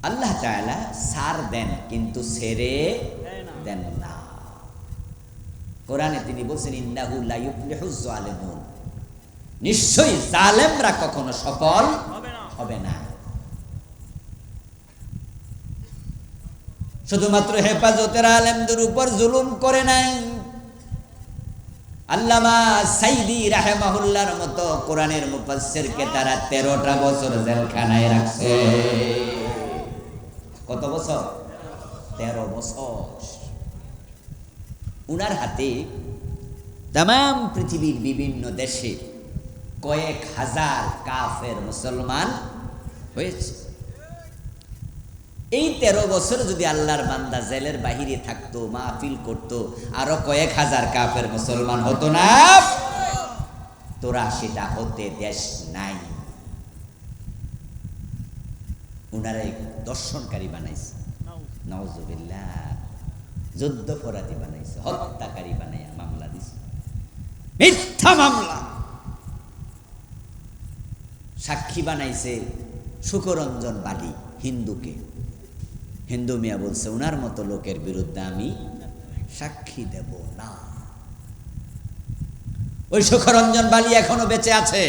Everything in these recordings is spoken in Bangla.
আল্লাহ তাআলা সার দেন কিন্তু ছেড়ে দেন না। কোরআনে তিনি বলছেন ইন্নাহু লা ইউফলিহুজ জালিমুন, নিশ্চয়ই জালেমরা কখনো সফল হবে না। শুধুমাত্র হেফাজতের আলেমদের উপর জুলুম করে নাই, আল্লামা সাইদি রাহিমাহুল্লাহর মতো কোরআনের মুফাসসিরকে তারা 13টা বছর জেলখানায় রাখছে। কত বছর? 13 বছর। উনার হাতে তাম পৃথিবীর বিভিন্ন দেশে কয়েক হাজার কাফের মুসলমান হয়েছে। এই 13 বছর যদি আল্লাহর বান্দা জেলের বাহিরে থাকতো, মাহফিল করত, আরো কয়েক হাজার কাফের মুসলমান হতো না? তোরা সেটা হতে দেশ নাই। উনারা দর্শনকারী বানাইছে, নাউজুবিল্লাহ, যুদ্ধপরাধী বানাইছে, হত্যাকারী বানাইয়া মামলা দিছে, মিথ্যা মামলা। সাক্ষী বানাইছে সুকরঞ্জন বালি, হিন্দুকে। হিন্দু মিয়া বলছে উনার মতো লোকের বিরুদ্ধে আমি সাক্ষী দেব না। ওই সুকরঞ্জন বালি এখনো বেঁচে আছে।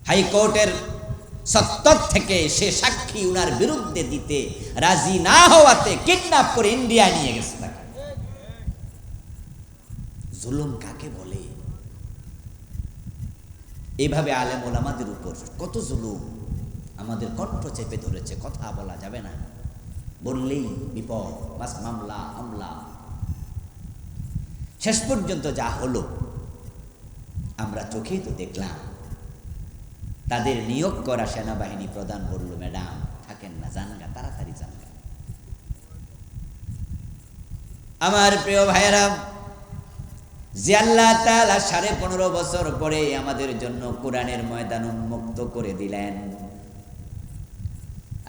হাইকোর্টের সত্তর থেকে সে সাক্ষী উনার বিরুদ্ধে দিতে রাজি না হওয়াতে কিডন্যাপ করে ইন্ডিয়া নিয়ে গেছে তাকে। জুলুম কাকে বলে? এইভাবে আলেম ওলামাদের উপর কত জুলুম আমাদের কণ্ঠ চেপে ধরেছে, কথা বলা যাবে না, বললেই বিপদ, বাস মামলা হামলা। শেষ পর্যন্ত যা হলো আমরা চোখেই তো দেখলাম। তাদের নিয়োগ করা সেনাবাহিনী প্রধান বলল, ম্যাডাম থাকেন না, জানগা, তাড়াতাড়ি জানগা। আমার প্রিয় ভাইয়েরা, যে আল্লাহ তাআলা 15.5 বছর পরে আমাদের জন্য কোরআনের ময়দান উন্মুক্ত করে দিলেন,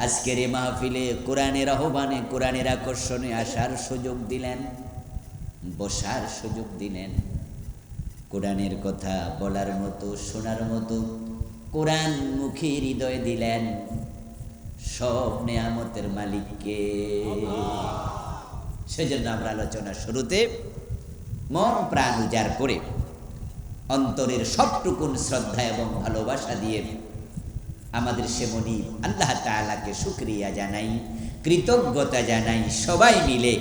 আজকের এই মাহফিলে কোরআনের আহ্বানে, কোরআনের আকর্ষণে আসার সুযোগ দিলেন, বসার সুযোগ দিলেন, কোরআনের কথা বলার মতো, শোনার মতো কোরআন মুখী হৃদয় দিলেন। সব নেয়ামতের মালিককে। সেজন্য আমরা আলোচনার শুরুতে মন প্রাণ উজাড় করে অন্তরের সবটুকুন শ্রদ্ধা এবং ভালোবাসা দিয়ে আমাদের সে মনিব আল্লাহ তাআলাকে শুকরিয়া জানাই, কৃতজ্ঞতা জানাই। সবাই মিলে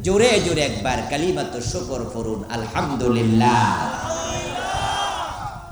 জোরে জোরে একবার কালিমাতুশ শুকর পড়ুন, আলহামদুলিল্লাহ।